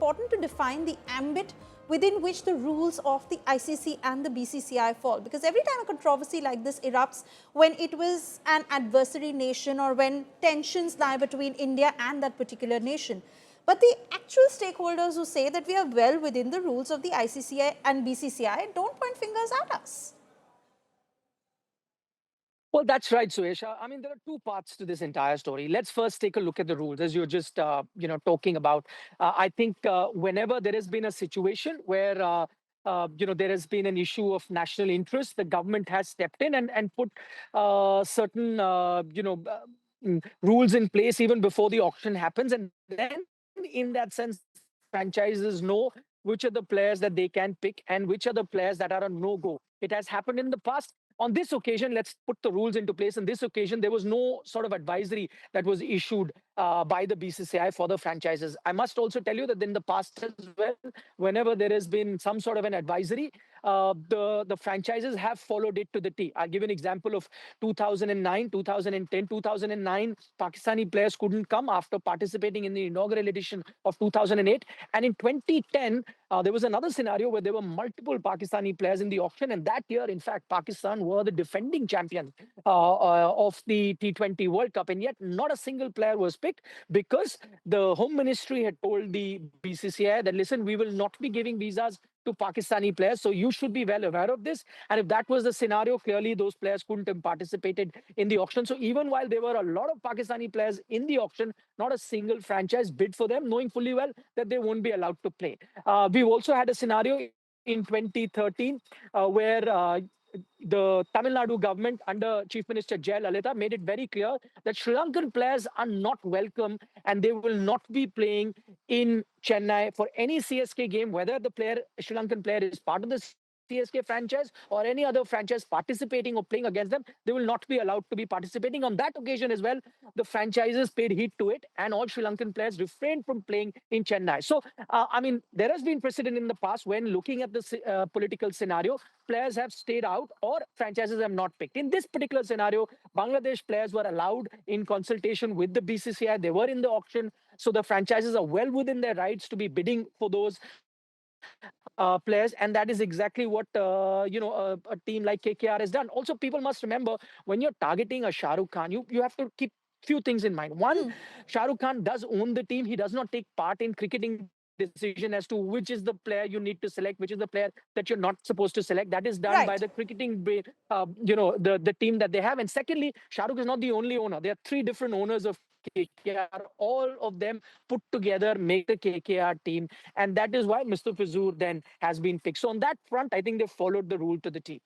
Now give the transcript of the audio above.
important to define the ambit within which the rules of the ICC and the BCCI fall, because every time a controversy like this erupts, when it was an adversary nation or when tensions lie between India and that particular nation. But the actual stakeholders who say that we are well within the rules of the ICC and BCCI don't point fingers at us. Well, that's right, Suyesh. I mean, there are two parts to this entire story. Let's first take a look at the rules, as you're just, talking about. I think whenever there has been a situation where, there has been an issue of national interest, the government has stepped in and put certain, rules in place even before the auction happens. And then, in that sense, franchises know which are the players that they can pick and which are the players that are a no-go. It has happened in the past. On this occasion, let's put the rules into place. On this occasion, there was no sort of advisory that was issued by the BCCI for the franchises. I must also tell you that in the past as well, whenever there has been some sort of an advisory, the franchises have followed it to the T. I'll give an example of 2009, 2010, 2009. Pakistani players couldn't come after participating in the inaugural edition of 2008. And in 2010, there was another scenario where there were multiple Pakistani players in the auction. And that year, in fact, Pakistan were the defending champions of the T20 World Cup. And yet not a single player was picked because the Home Ministry had told the BCCI that, listen, we will not be giving visas to Pakistani players. So you should be well aware of this. And if that was the scenario, clearly those players couldn't have participated in the auction. So even while there were a lot of Pakistani players in the auction, not a single franchise bid for them, knowing fully well that they won't be allowed to play. We've also had a scenario in 2013 where the Tamil Nadu government under Chief Minister Jayalalitha made it very clear that Sri Lankan players are not welcome and they will not be playing in Chennai for any CSK game, whether the Sri Lankan player is part of the CSK franchise or any other franchise participating or playing against them, they will not be allowed to be participating. On that occasion as well, the franchises paid heed to it and all Sri Lankan players refrained from playing in Chennai. So, there has been precedent in the past when looking at the political scenario, players have stayed out or franchises have not picked. In this particular scenario, Bangladesh players were allowed in consultation with the BCCI. They were in the auction. So the franchises are well within their rights to be bidding for those players, and that is exactly what a team like KKR has done. Also, people must remember when you're targeting a Shah Rukh Khan, you have to keep few things in mind. One, Shah Rukh Khan does own the team. He does not take part in cricketing decision as to which is the player you need to select, which is the player that you're not supposed to select. That is done by Right. the cricketing, the team that they have. And secondly, Shah Rukh is not the only owner. There are three different owners of KKR. All of them put together make the KKR team. And that is why Mr. Fizur then has been picked. So on that front, I think they followed the rule to the T.